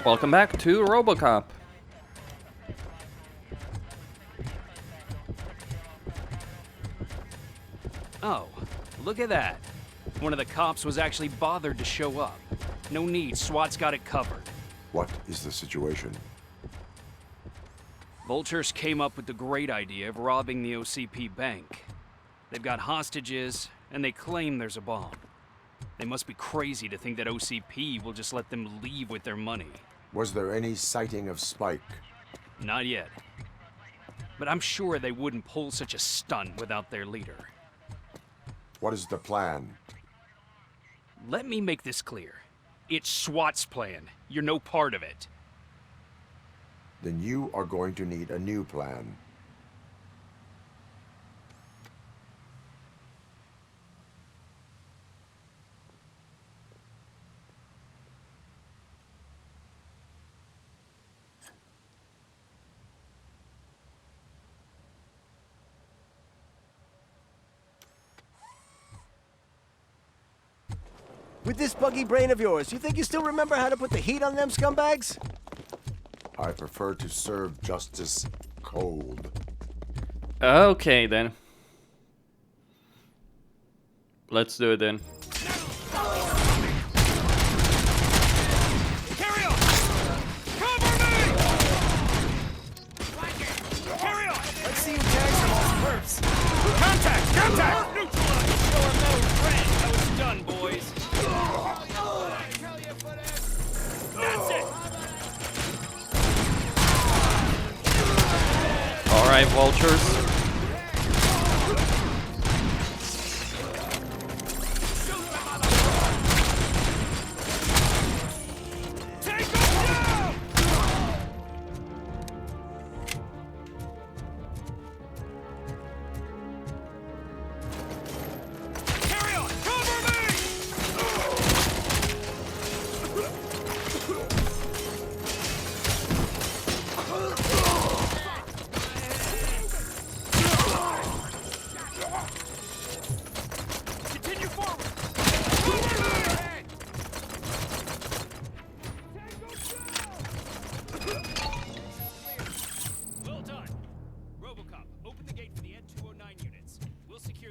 Welcome back to RoboCop. Oh, look at that. One of the cops was actually bothered to show up. No need, SWAT's got it covered. What is the situation? Vultures came up with the great idea of robbing the OCP bank. They've got hostages, and they claim there's a bomb. They must be crazy to think that OCP will just let them leave with their money. Was there any sighting of Spike? Not yet. But I'm sure they wouldn't pull such a stunt without their leader. What is the plan? Let me make this clear. It's SWAT's plan. You're no part of it. Then you are going to need a new plan. With this buggy brain of yours, you think you still remember how to put the heat on them scumbags? I prefer to serve justice cold. Okay, then. Let's do it then. Carry on! Cover me! Carry on! Let's see who tags the most perps. Contact! Contact! Neutralize! You're no friend. That was done, boys. That's it! Alright, Vultures.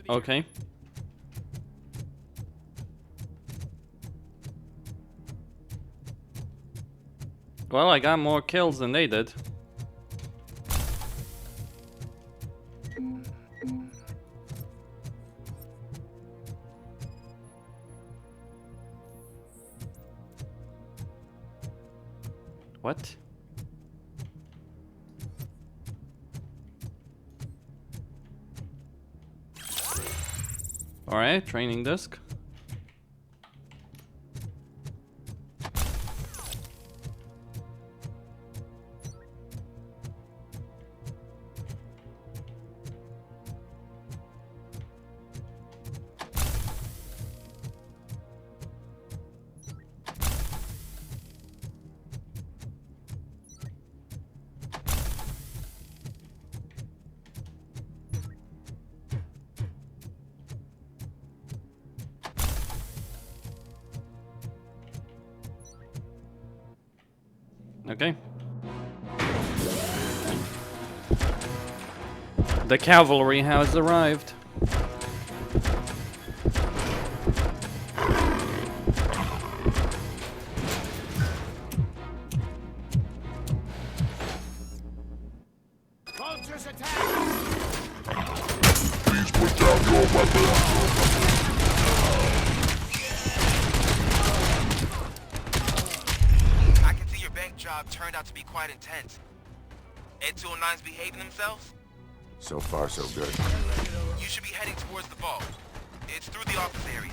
Okay. Well, I got more kills than they did. What? Alright, training disc. Okay. The cavalry has arrived. Vultures attack! Please put down your weapon. Job turned out to be quite intense. Ed 209's behaving themselves? So far, so good. You should be heading towards the vault. It's through the office area.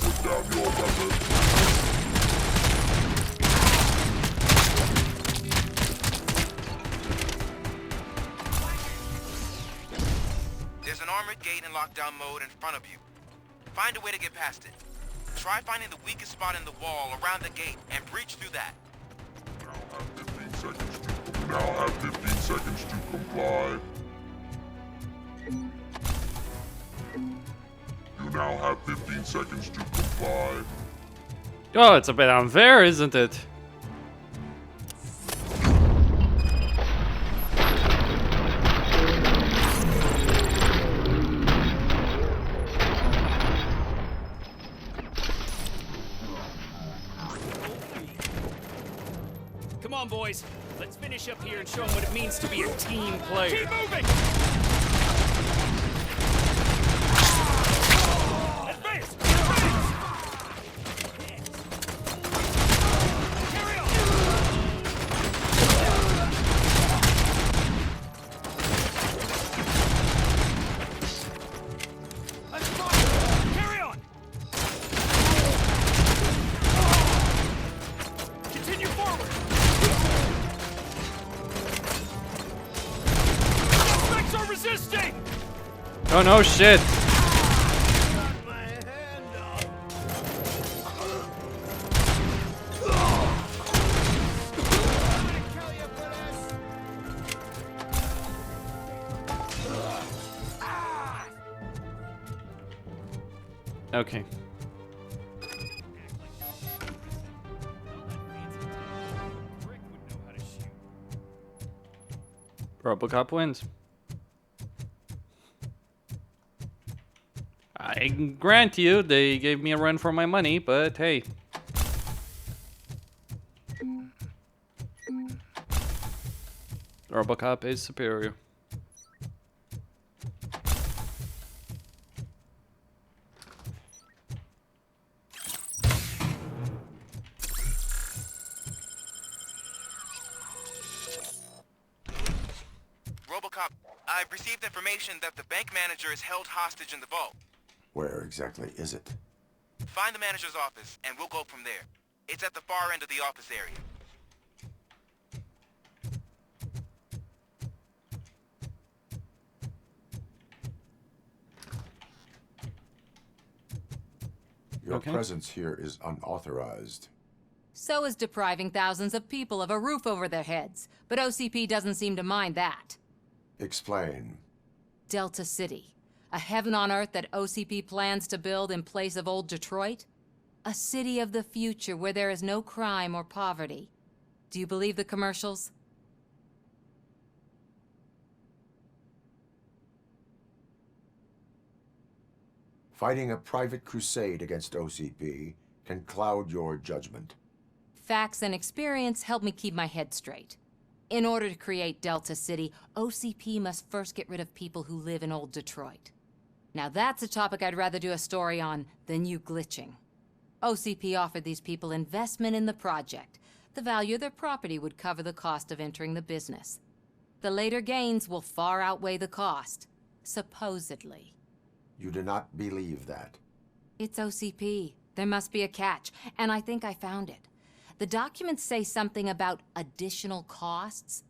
Put down your weapon. There's an armored gate in lockdown mode in front of you. Find a way to get past it. Try finding the weakest spot in the wall around the gate and breach through that. You now have 15 seconds to comply. You now have 15 seconds to comply. Oh, it's a bit unfair, isn't it? Come on, boys. Let's finish up here and show them what it means to be a team player. Keep moving! Advance! Carry on! Carry on! Continue forward! Suspects are resisting! Oh no, shit. Okay. RoboCop wins. I grant you, they gave me a run for my money, but hey. RoboCop is superior. RoboCop, I've received information that the bank manager is held hostage in the vault. Where exactly is it? Find the manager's office, and we'll go from there. It's at the far end of the office area. Your Okay. presence here is unauthorized. So is depriving thousands of people of a roof over their heads. But OCP doesn't seem to mind that. Explain. Delta City. A heaven on earth that OCP plans to build in place of old Detroit? A city of the future where there is no crime or poverty. Do you believe the commercials? Fighting a private crusade against OCP can cloud your judgment. Facts and experience help me keep my head straight. In order to create Delta City, OCP must first get rid of people who live in old Detroit. Now that's a topic I'd rather do a story on than you glitching. OCP offered these people investment in the project. The value of their property would cover the cost of entering the business. The later gains will far outweigh the cost, supposedly. You do not believe that. It's OCP. There must be a catch, and I think I found it. The documents say something about additional costs.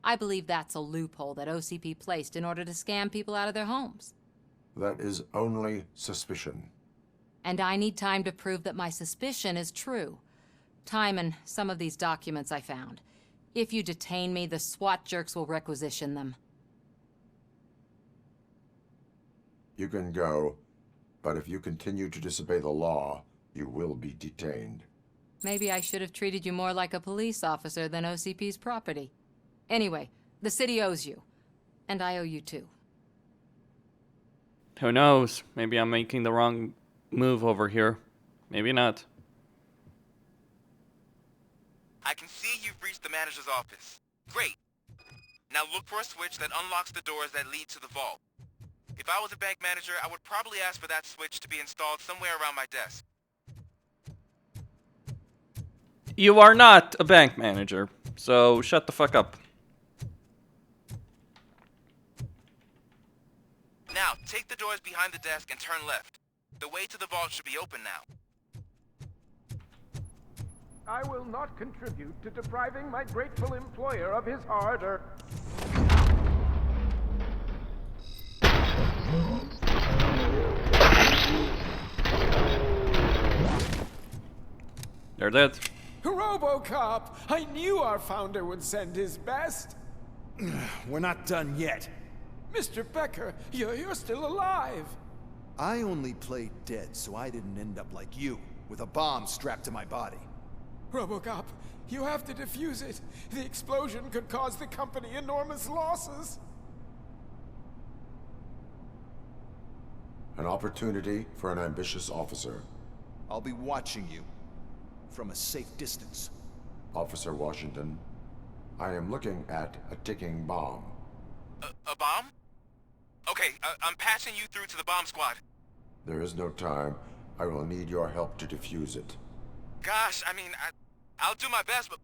I believe that's a loophole that OCP placed in order to scam people out of their homes. That is only suspicion. And I need time to prove that my suspicion is true. Time and some of these documents I found. If you detain me, the SWAT jerks will requisition them. You can go, but if you continue to disobey the law, you will be detained. Maybe I should have treated you more like a police officer than OCP's property. Anyway, the city owes you. And I owe you too. Who knows? Maybe I'm making the wrong move over here. Maybe not. I can see you've reached the manager's office. Great. Now look for a switch that unlocks the doors that lead to the vault. If I was a bank manager, I would probably ask for that switch to be installed somewhere around my desk. You are not a bank manager, so shut the fuck up. Now, take the doors behind the desk and turn left. The way to the vault should be open now. I will not contribute to depriving my grateful employer of his hard-earned... They're dead. RoboCop! I knew our founder would send his best. We're not done yet. Mr. Becker, you're still alive. I only played dead so I didn't end up like you, with a bomb strapped to my body. RoboCop, you have to defuse it. The explosion could cause the company enormous losses. An opportunity for an ambitious officer. I'll be watching you, from a safe distance. Officer Washington, I am looking at a ticking bomb. A bomb? Okay, I'm passing you through to the bomb squad. There is no time. I will need your help to defuse it. Gosh, I mean, I'll do my best, but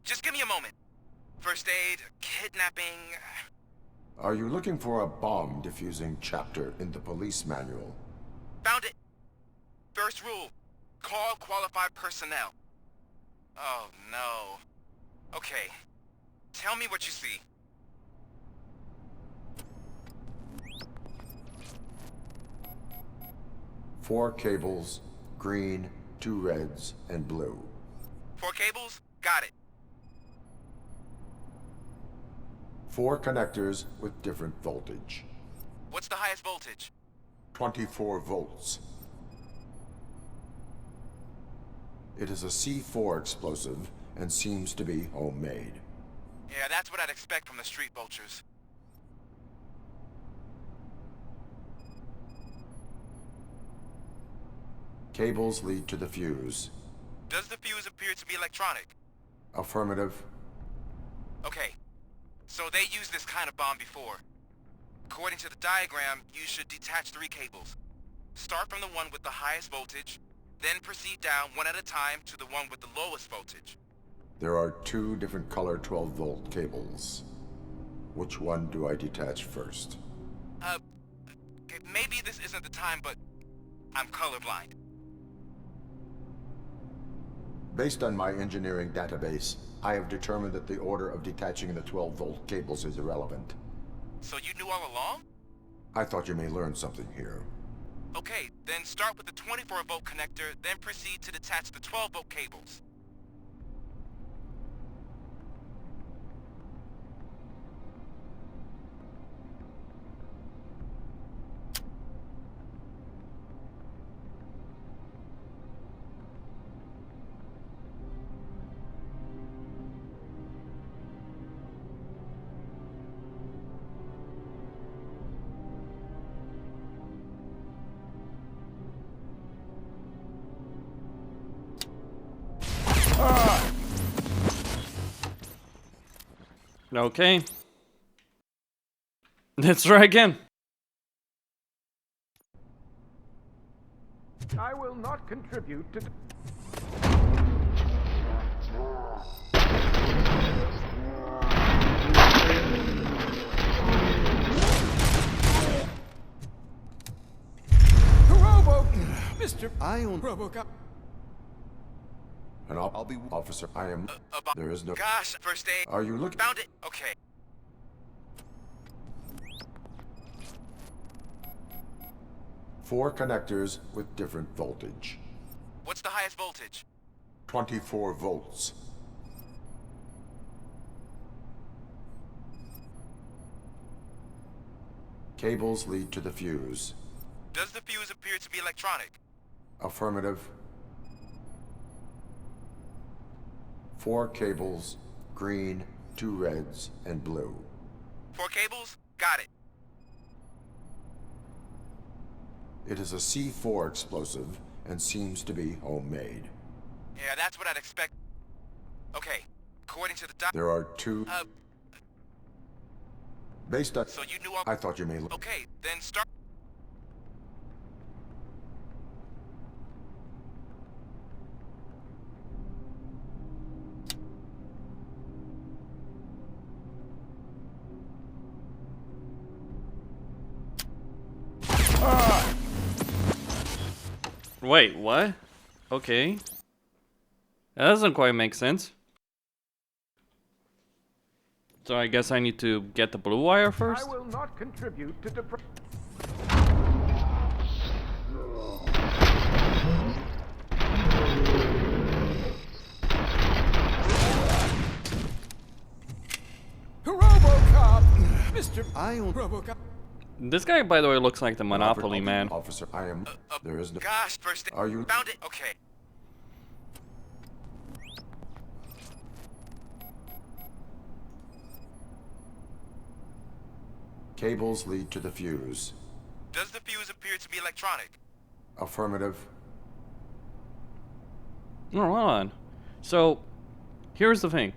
just give me a moment. First aid, kidnapping... Are you looking for a bomb defusing chapter in the police manual? Found it. First rule, call qualified personnel. Oh, no. Okay, tell me what you see. Four cables, green, 2 reds, and blue. 4 cables? Got it. 4 connectors with different voltage. What's the highest voltage? 24 volts. It is a C4 explosive and seems to be homemade. Yeah, that's what I'd expect from the street vultures. Cables lead to the fuse. Does the fuse appear to be electronic? Affirmative. Okay, so they used this kind of bomb before. According to the diagram, you should detach 3 cables. Start from the one with the highest voltage, then proceed down one at a time to the one with the lowest voltage. There are 2 different color 12-volt cables. Which one do I detach first? Maybe this isn't the time, but I'm colorblind. Based on my engineering database, I have determined that the order of detaching the 12-volt cables is irrelevant. So you knew all along? I thought you may learn something here. Okay, then start with the 24-volt connector, then proceed to detach the 12-volt cables. Okay. Let's try again. I will not contribute to... Mr. RoboCop. And I'll be officer. I am. There is no. Gosh, first aid. Are you looking? Found it. Okay. Four connectors with different voltage. What's the highest voltage? 24 volts. Cables lead to the fuse. Does the fuse appear to be electronic? Affirmative. 4 cables, green, 2 reds, and blue. 4 cables? Got it. It is a C4 explosive and seems to be homemade. Yeah, that's what I'd expect. Okay, according to the There are 2... Based on... So you knew all... I thought you may... Okay, then start... Wait, what? Okay. That doesn't quite make sense. So I guess I need to get the blue wire first? I will not contribute to Mr. RoboCop. This guy, by the way, looks like the Monopoly man. Officer, I am. There is no. Gosh, first Are you? found it? Okay. Cables lead to the fuse. Does the fuse appear to be electronic? Affirmative. Oh, hold on. So, here's the thing.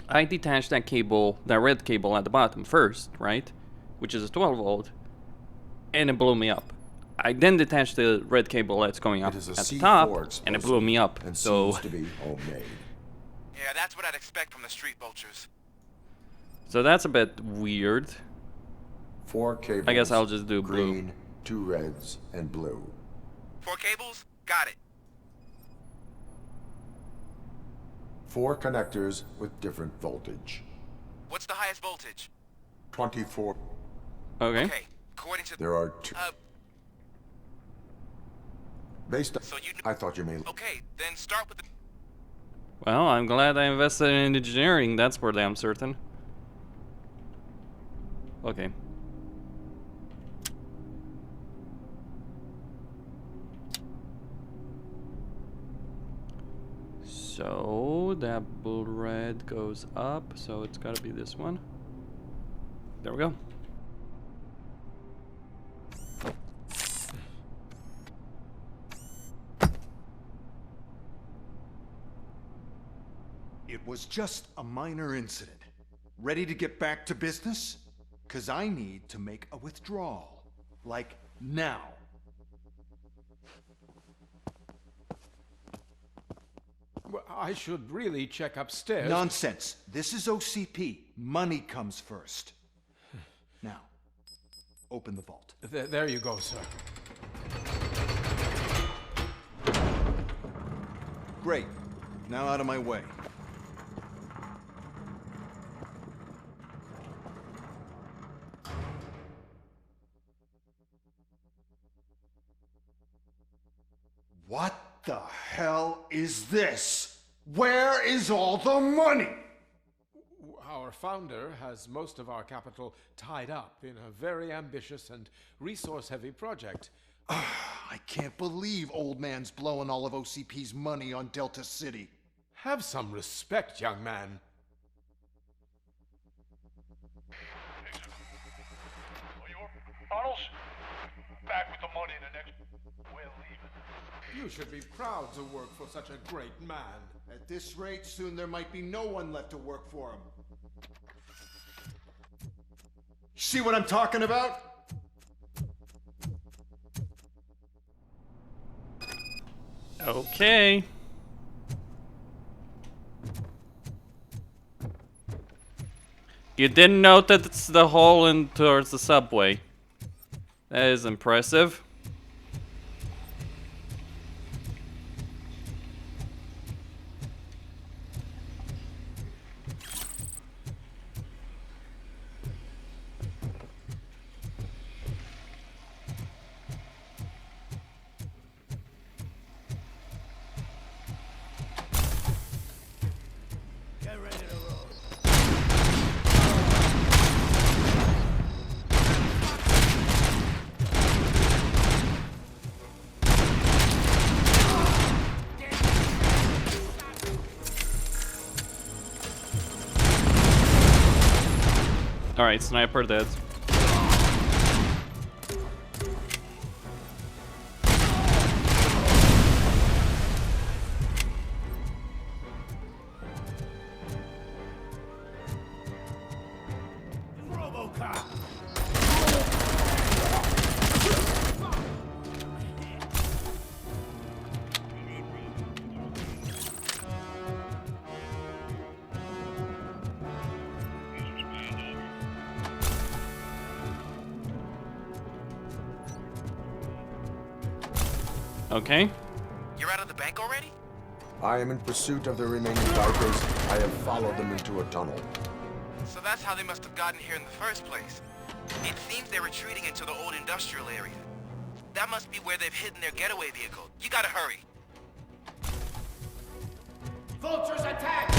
I detached that cable, that red cable at the bottom first, right? Which is a 12 volt, and it blew me up. I then detached the red cable that's going up It is a at the C4 top, explosive and it blew me up. and So, seems to be homemade. Yeah, that's what I'd expect from the street vultures. so that's a bit weird. 4 cables. I guess I'll just do blue. Green, 2 reds, and blue. 4 cables? Got it. 4 connectors with different voltage. What's the highest voltage? 24. Okay. Okay, according to There are 2. Based on. So you. I thought you may. Okay, then start with the. Well, I'm glad I invested in engineering. That's for damn certain. Okay. So that blue red goes up, so it's gotta be this one. There we go. It was just a minor incident. Ready to get back to business? 'Cause I need to make a withdrawal. Like, now. Well, I should really check upstairs. Nonsense. This is OCP. Money comes first. Now, open the vault. There you go, sir. Great. Now out of my way. What the hell is this? Where is all the money? Our founder has most of our capital tied up in a very ambitious and resource-heavy project. I can't believe old man's blowing all of OCP's money on Delta City. Have some respect, young man. Arnold's back with the money in the next. We're leaving. You should be proud to work for such a great man. At this rate, soon there might be no one left to work for him. See what I'm talking about? Okay. You didn't note that it's the hole in towards the subway. That is impressive. Get ready to roll. Alright, sniper dead. RoboCop! Okay. You're out of the bank already? I am in pursuit of the remaining Vipers. I have followed them into a tunnel. So that's how they must have gotten here in the first place. It seems they're retreating into the old industrial area. That must be where they've hidden their getaway vehicle. You gotta hurry. Vultures attack!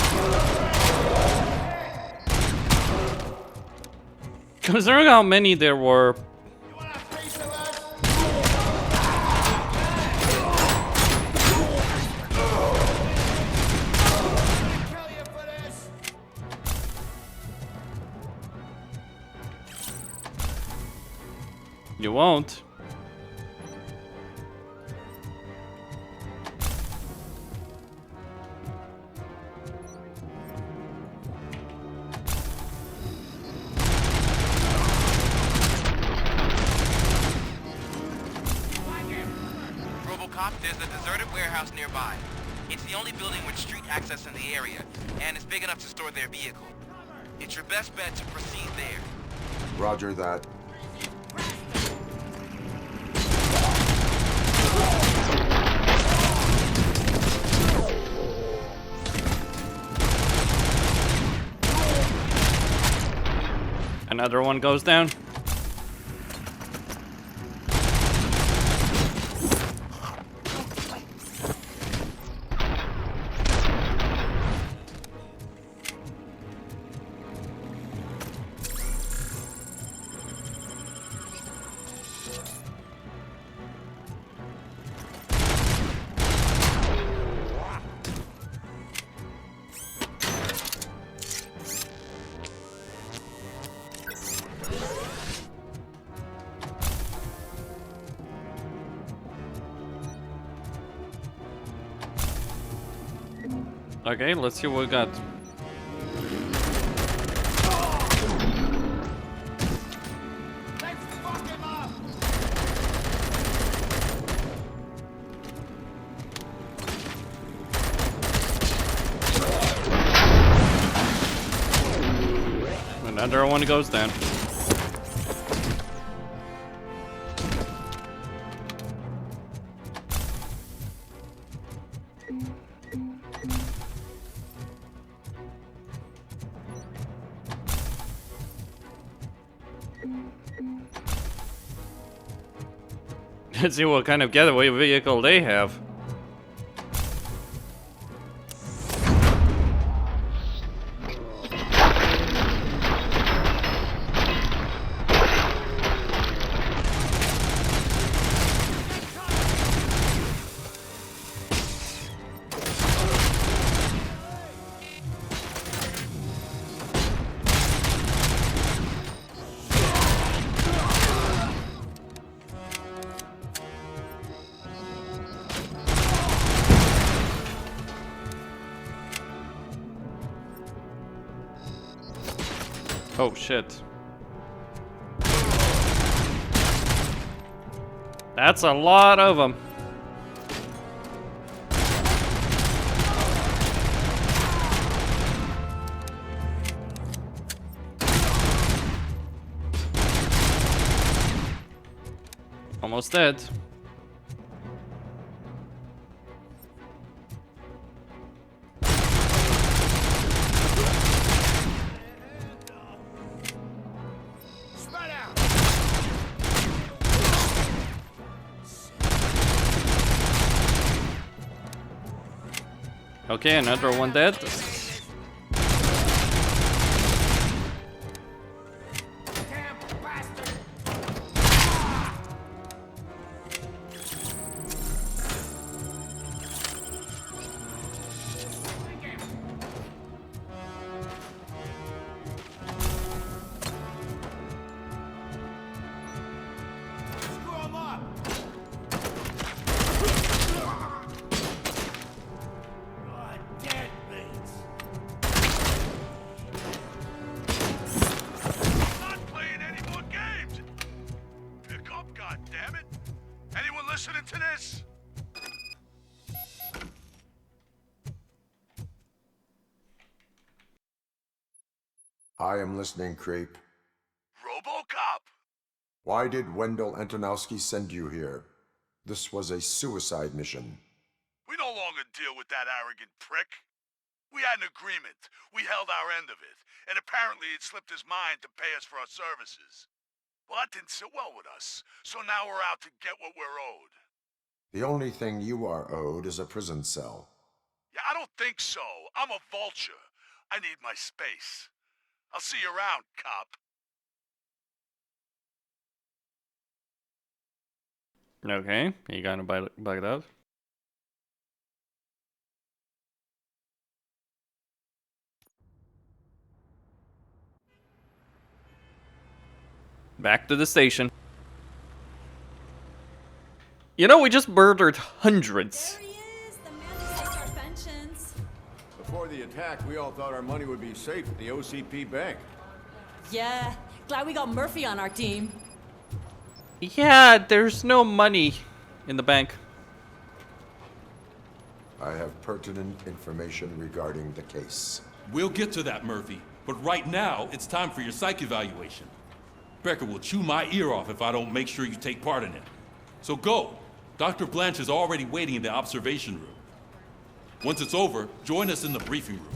Considering how many there were. You won't. RoboCop, there's a deserted warehouse nearby. It's the only building with street access in the area, and it's big enough to store their vehicle. It's your best bet to proceed there. Roger that. Another one goes down. Okay, let's see what we got. Another one goes down. Let's see what kind of getaway vehicle they have. Oh shit. That's a lot of them. Almost dead. Okay, another one dead. I am listening, Creep. RoboCop! Why did Wendell Antonowski send you here? This was a suicide mission. We no longer deal with that arrogant prick. We had an agreement. We held our end of it. And apparently it slipped his mind to pay us for our services. Well, that didn't sit well with us. So now we're out to get what we're owed. The only thing you are owed is a prison cell. Yeah, I don't think so. I'm a vulture. I need my space. I'll see you around, cop. Okay, you gonna bug out. Back to the station. You know, we just murdered hundreds. There he is, the man who saved our pensions. Before the attack, we all thought our money would be safe at the OCP bank. Yeah, glad we got Murphy on our team. Yeah, there's no money in the bank. I have pertinent information regarding the case. We'll get to that, Murphy. But right now, it's time for your psych evaluation. Becker will chew my ear off if I don't make sure you take part in it. So go. Dr. Blanche is already waiting in the observation room. Once it's over, join us in the briefing room.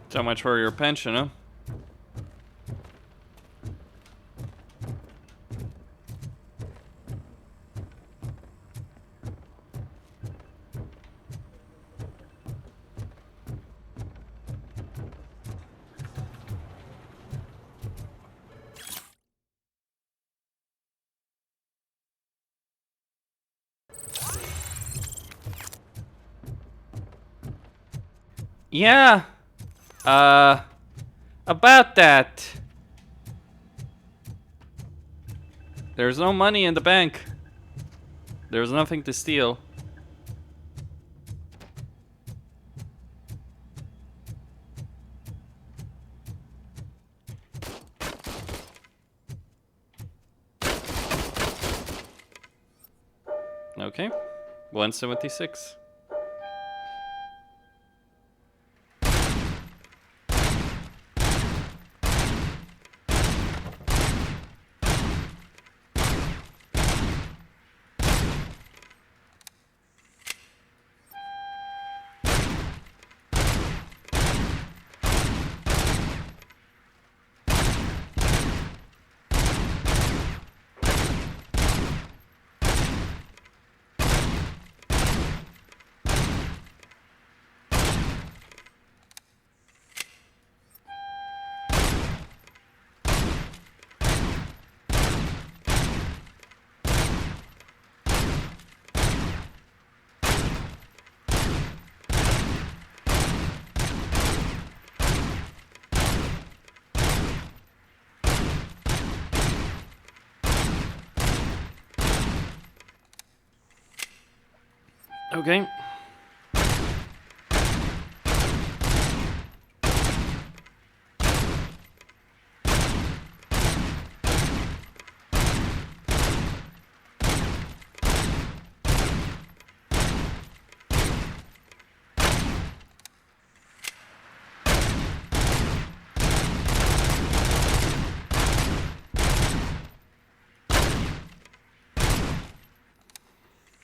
So much for your pension, huh? Yeah. About that. There's no money in the bank. There's nothing to steal. Okay. 176. Okay.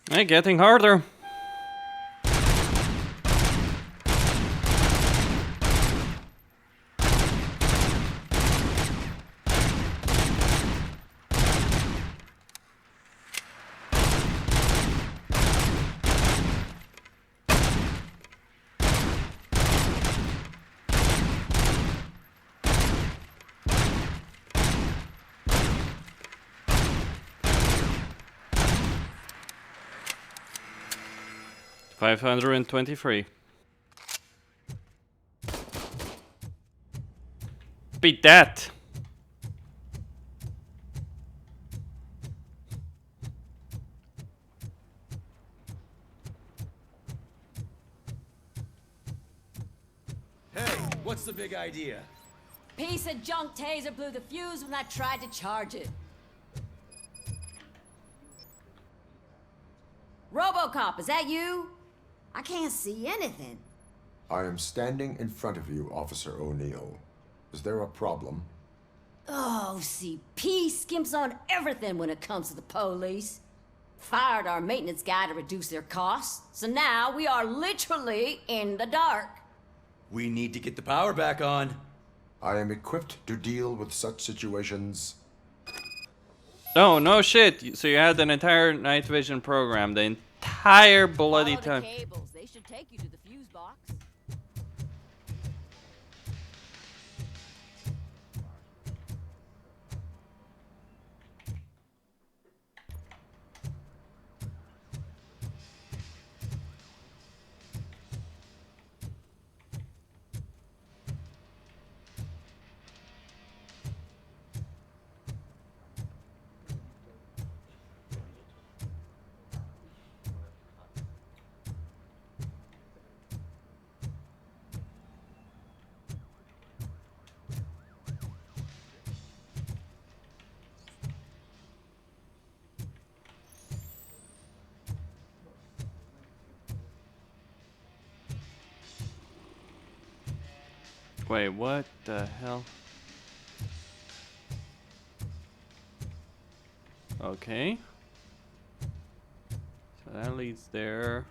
Hey, getting harder. $523. Beat that. Hey, what's the big idea? Piece of junk taser blew the fuse when I tried to charge it. RoboCop, is that you? I can't see anything. I am standing in front of you, Officer O'Neill. Is there a problem? Oh, OCP skimps on everything when it comes to the police. Fired our maintenance guy to reduce their costs, so now we are literally in the dark. We need to get the power back on. I am equipped to deal with such situations. Oh, no shit. So you had an entire night vision program the entire bloody Follow the time. cables. They They should take you to the fuse box. Wait, what the hell? Okay. So that leads there.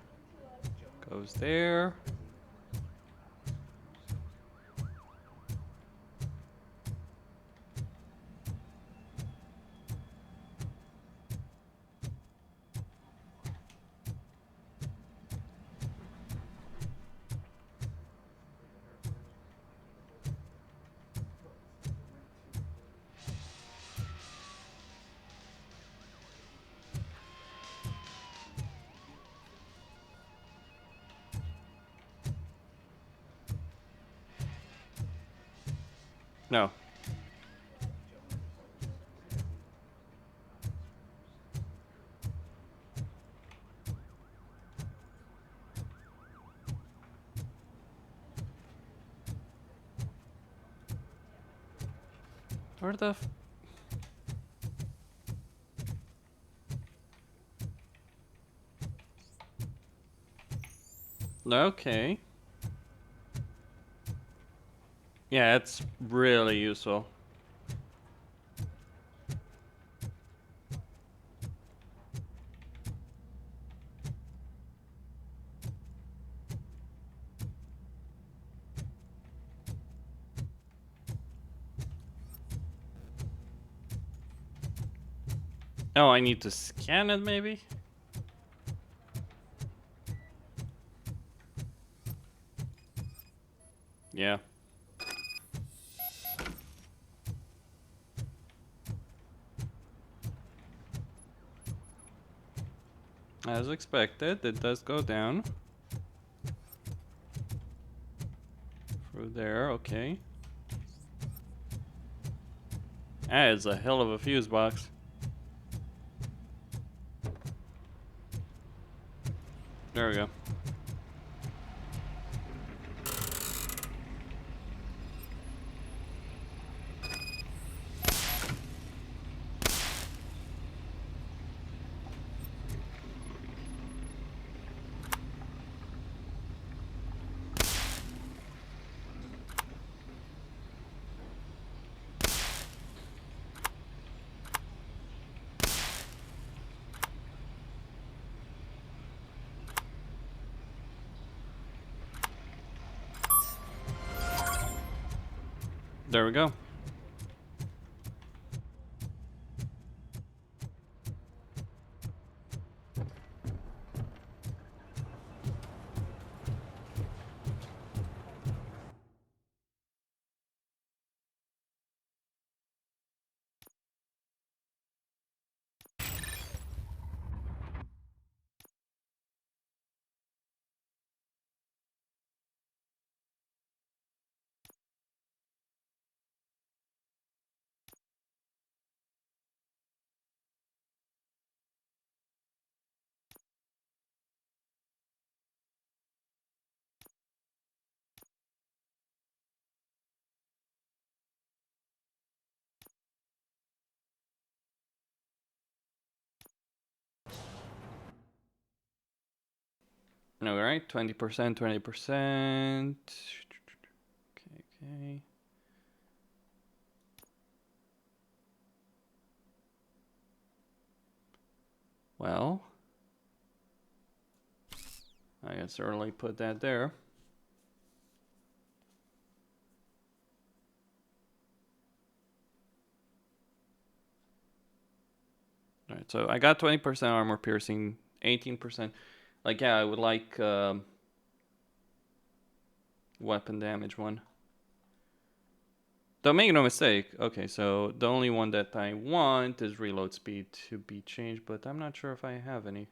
Goes there. No. Where the f... Okay. Yeah, it's really useful. Oh, I need to scan it maybe? Yeah. As expected, it does go down. Through there, okay. That is a hell of a fuse box. There we go. There we go. All right, 20%, 20%. Okay. Well, I can certainly put that there. Alright, so I got 20% armor piercing, 18%. Like, yeah, I would like weapon damage one. Don't make no mistake. Okay, so the only one that I want is reload speed to be changed, but I'm not sure if I have any.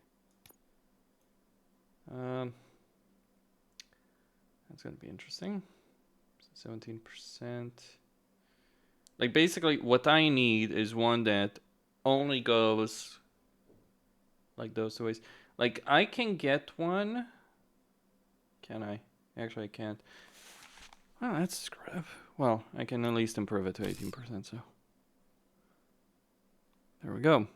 That's gonna be interesting. 17%. Like basically what I need is one that only goes like those two ways. Like I can get one. Can I? Actually I can't. Oh, that's crap. Well, I can at least improve it to 18%, so. There we go.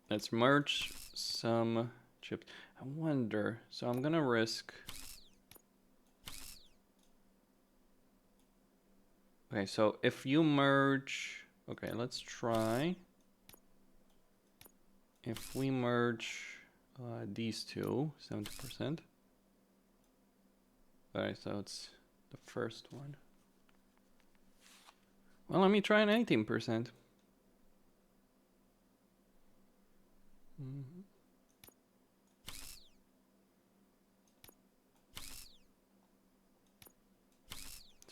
Let's merge some chips. I wonder, so I'm gonna risk. Okay, so if you merge, okay, let's try. If we merge these two, 70%. Alright, so it's the first one. Well, let me try an 18%.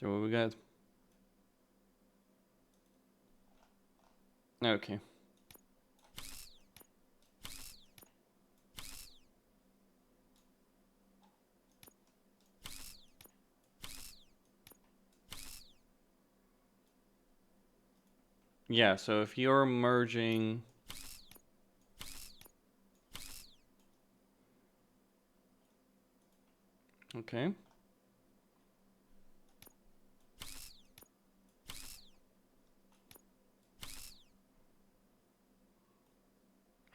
So what we got? Okay. Yeah, so if you're merging... Okay.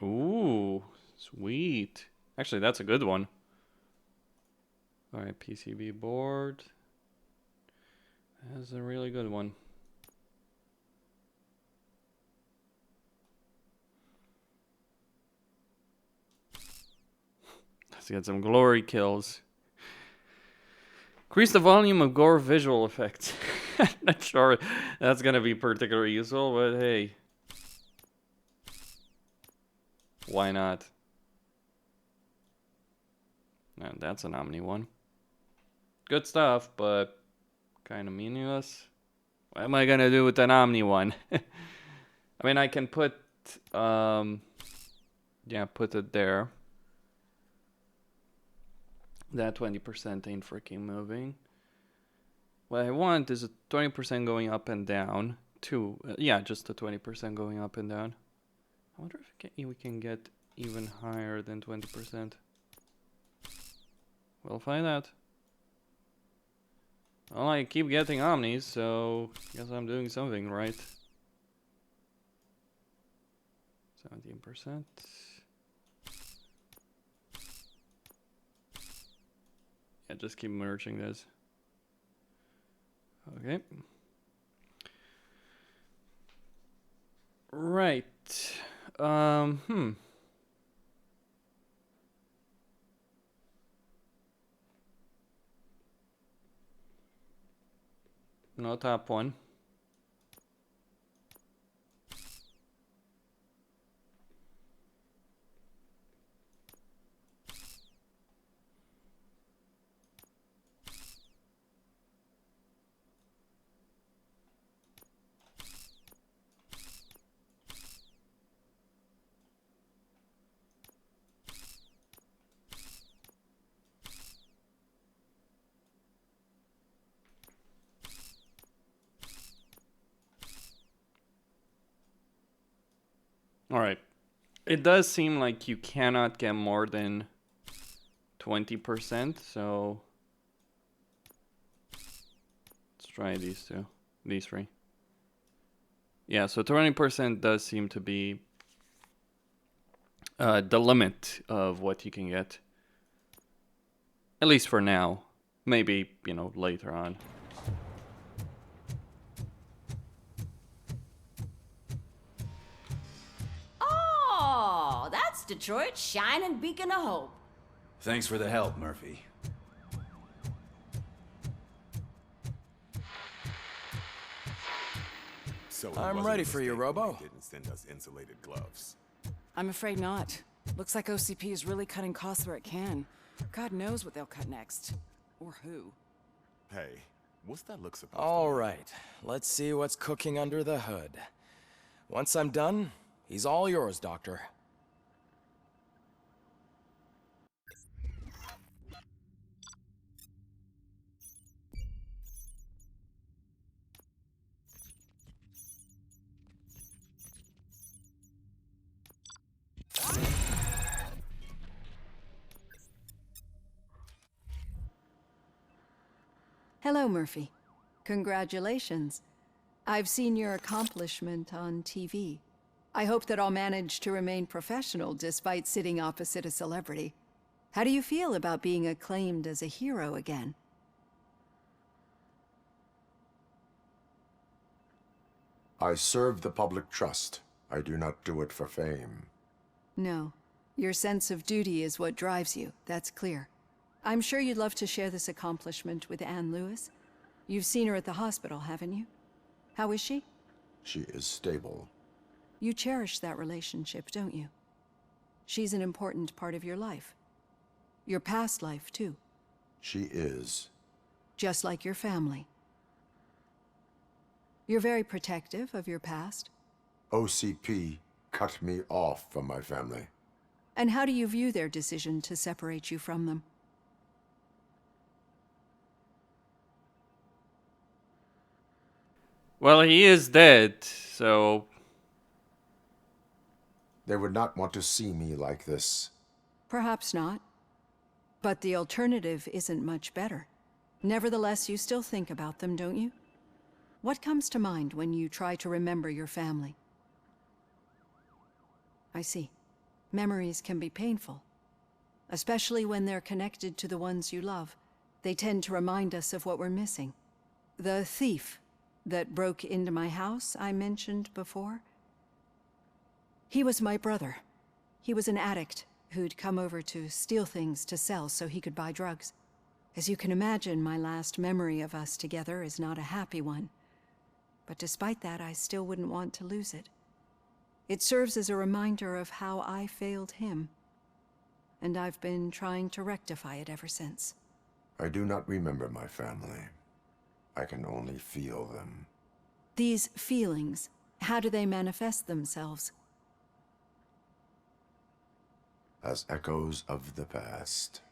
Ooh, sweet. Actually, that's a good one. All right, PCB board. That's a really good one. Let's get some glory kills. Increase the volume of gore visual effects. Not sure that's gonna be particularly useful, but hey. Why not? And that's an Omni one. Good stuff, but kind of meaningless. What am I gonna do with an Omni one? I mean, I can put, yeah, put it there. That 20% ain't freaking moving. What I want is a 20% going up and down. Yeah, just a 20% going up and down. I wonder if we can get even higher than 20%. We'll find out. Well, I keep getting Omnis, so I guess I'm doing something right. 17%. Yeah, just keep merging this. Okay. Right. No top one. All right. It does seem like you cannot get more than 20%, so let's try these two, these three. Yeah, so 20% does seem to be the limit of what you can get. At least for now. Maybe, you know, later on. Oh, that's Detroit's shining beacon of hope. Thanks for the help, Murphy. So I'm ready for you, Robo. Didn't send us insulated gloves. I'm afraid not. Looks like OCP is really cutting costs where it can. God knows what they'll cut next. Or who. Hey, what's that look supposed to All right, let's see what's cooking under the hood. Once I'm done, he's all yours, Doctor. Hello, Murphy. Congratulations. I've seen your accomplishment on TV. I hope that I'll manage to remain professional despite sitting opposite a celebrity. How do you feel about being acclaimed as a hero again? I serve the public trust. I do not do it for fame. No. Your sense of duty is what drives you, that's clear. I'm sure you'd love to share this accomplishment with Anne Lewis. You've seen her at the hospital, haven't you? How is she? She is stable. You cherish that relationship, don't you? She's an important part of your life. Your past life, too. She is. Just like your family. You're very protective of your past. OCP cut me off from my family. And how do you view their decision to separate you from them? Well, he is dead, so... They would not want to see me like this. Perhaps not. But the alternative isn't much better. Nevertheless, you still think about them, don't you? What comes to mind when you try to remember your family? I see. Memories can be painful. Especially when they're connected to the ones you love. They tend to remind us of what we're missing. The thief that broke into my house I mentioned before? He was my brother. He was an addict who'd come over to steal things to sell so he could buy drugs. As you can imagine, my last memory of us together is not a happy one. But despite that, I still wouldn't want to lose it. It serves as a reminder of how I failed him. And I've been trying to rectify it ever since. I do not remember my family. I can only feel them. These feelings, how do they manifest themselves? As echoes of the past.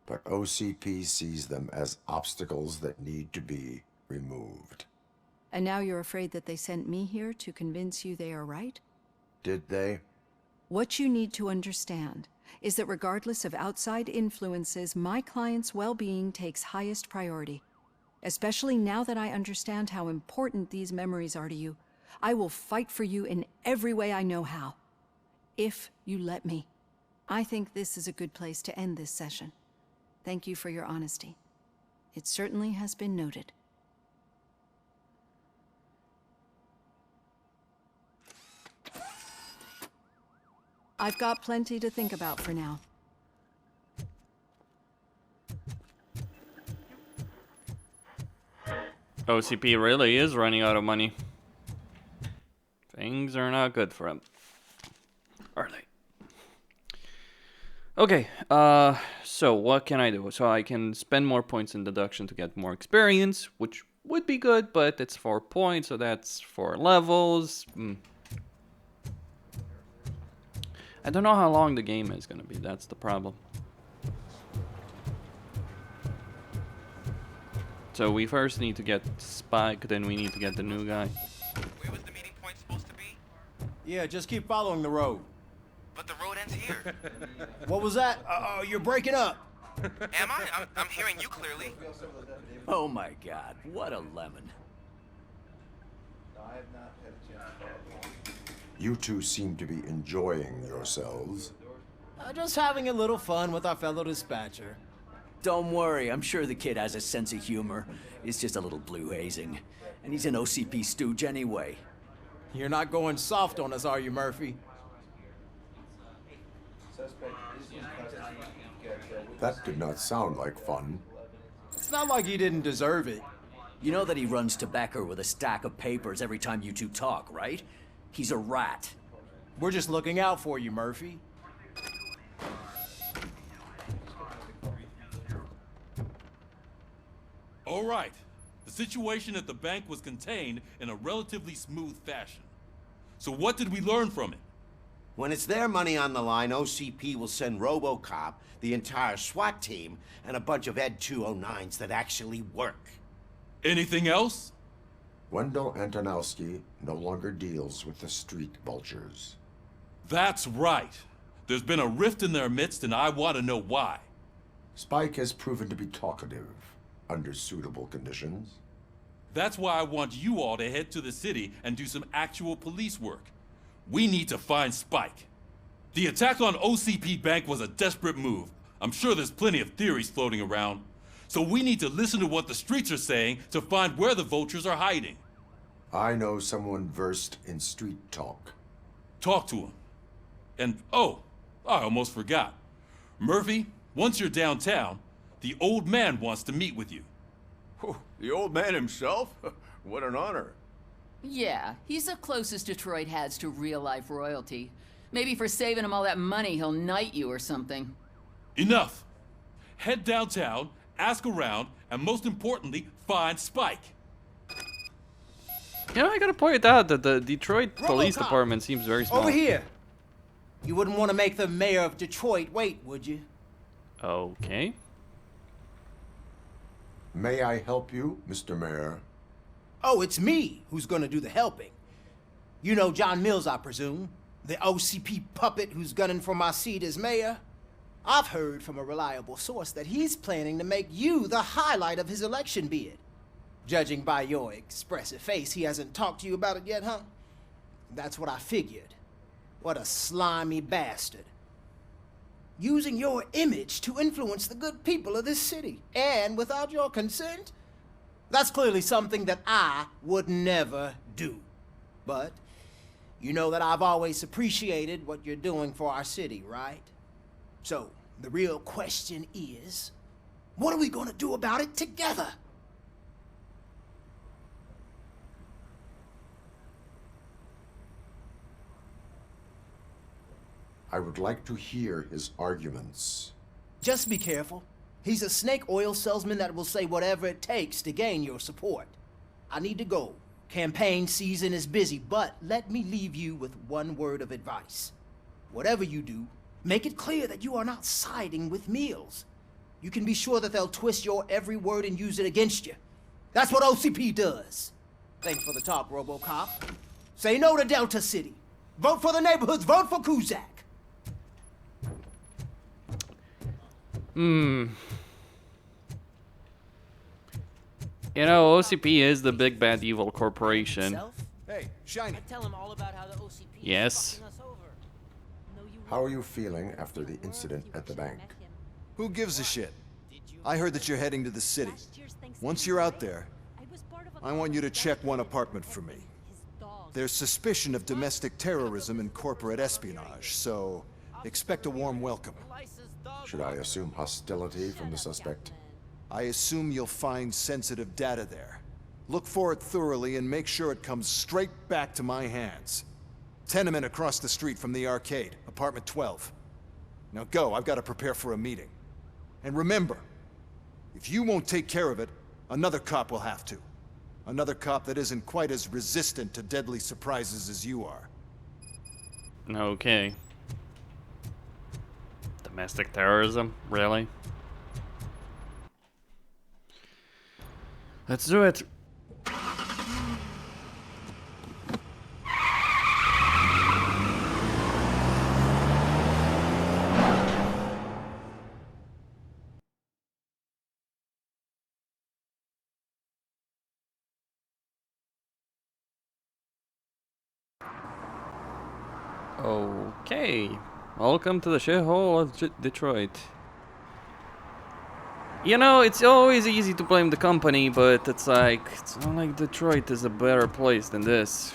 But OCP sees them as obstacles that need to be removed. And now you're afraid that they sent me here to convince you they are right? Did they? What you need to understand is that regardless of outside influences, my client's well-being takes highest priority. Especially now that I understand how important these memories are to you. I will fight for you in every way I know how. If you let me. I think this is a good place to end this session. Thank you for your honesty. It certainly has been noted. I've got plenty to think about for now. OCP really is running out of money. Things are not good for him. Are they? Okay, so what can I do? So I can spend more points in deduction to get more experience, which would be good, but it's 4 points, so that's 4 levels. I don't know how long the game is going to be, that's the problem. So we first need to get Spike, then we need to get the new guy. Where was the meeting point supposed to be? Yeah, just keep following the road. But the road ends here. What was that? Oh, you're breaking up. Am I? I'm hearing you clearly. Oh my god, what a lemon. You two seem to be enjoying yourselves. Just having a little fun with our fellow dispatcher. Don't worry, I'm sure the kid has a sense of humor. It's just a little blue hazing. And he's an OCP stooge anyway. You're not going soft on us, are you, Murphy? That did not sound like fun. It's not like you didn't deserve it. You know that he runs to Becker with a stack of papers every time you two talk, right? He's a rat. We're just looking out for you, Murphy. All right. The situation at the bank was contained in a relatively smooth fashion. So what did we learn from it? When it's their money on the line, OCP will send RoboCop, the entire SWAT team, and a bunch of Ed 209s that actually work. Anything else? Wendell Antonowski no longer deals with the street vultures. That's right. There's been a rift in their midst, and I want to know why. Spike has proven to be talkative under suitable conditions. That's why I want you all to head to the city and do some actual police work. We need to find Spike. The attack on OCP Bank was a desperate move. I'm sure there's plenty of theories floating around. So we need to listen to what the streets are saying to find where the vultures are hiding. I know someone versed in street talk. Talk to him. And, oh, I almost forgot. Murphy, once you're downtown, the old man wants to meet with you. The old man himself? What an honor. Yeah, he's the closest Detroit has to real-life royalty. Maybe for saving him all that money, he'll knight you or something. Enough. Head downtown, ask around, and most importantly, find Spike. You know, I gotta point out that the Detroit Police RoboCop! Department seems very small. Over here! You wouldn't want to make the mayor of Detroit wait, would you? Okay. May I help you, Mr. Mayor? Oh, it's me who's gonna do the helping. You know John Mills, I presume? The OCP puppet who's gunning for my seat as mayor? I've heard from a reliable source that he's planning to make you the highlight of his election bid. Judging by your expressive face, he hasn't talked to you about it yet, huh? That's what I figured. What a slimy bastard. Using your image to influence the good people of this city, and without your consent? That's clearly something that I would never do. But you know that I've always appreciated what you're doing for our city, right? So, the real question is, what are we gonna do about it together? I would like to hear his arguments. Just be careful. He's a snake oil salesman that will say whatever it takes to gain your support. I need to go. Campaign season is busy, but let me leave you with one word of advice. Whatever you do, make it clear that you are not siding with Mills. You can be sure that they'll twist your every word and use it against you. That's what OCP does. Thanks for the talk, RoboCop. Say no to Delta City. Vote for the neighborhoods. Vote for Kuzak. You know, OCP is the big bad evil corporation. Hey, Shiny. Tell him all about how the OCP Yes. How are you feeling after the incident at the bank? Who gives a shit? I heard that you're heading to the city. Once you're out there, I want you to check one apartment for me. There's suspicion of domestic terrorism and corporate espionage, so expect a warm welcome. Should I assume hostility from the suspect? I assume you'll find sensitive data there. Look for it thoroughly and make sure it comes straight back to my hands. Tenement across the street from the arcade, apartment 12. Now go, I've got to prepare for a meeting. And remember, if you won't take care of it, another cop will have to. Another cop that isn't quite as resistant to deadly surprises as you are. Okay. Domestic terrorism? Really? Let's do it. Okay, welcome to the shithole of Detroit. You know, it's always easy to blame the company, but it's not like Detroit is a better place than this.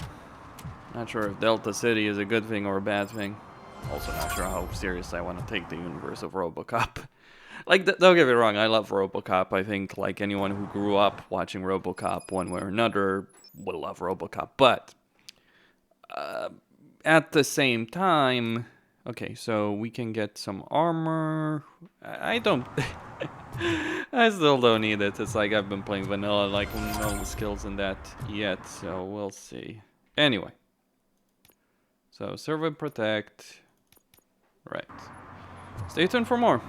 Not sure if Delta City is a good thing or a bad thing. Also not sure how serious I want to take the universe of RoboCop. Like, don't get me wrong, I love RoboCop. I think, like, anyone who grew up watching RoboCop one way or another will love RoboCop. But, at the same time... Okay, so we can get some armor. I don't... I still don't need it. It's like I've been playing vanilla, like no skills in that yet, so we'll see. Anyway. So, serve and protect. Right. Stay tuned for more.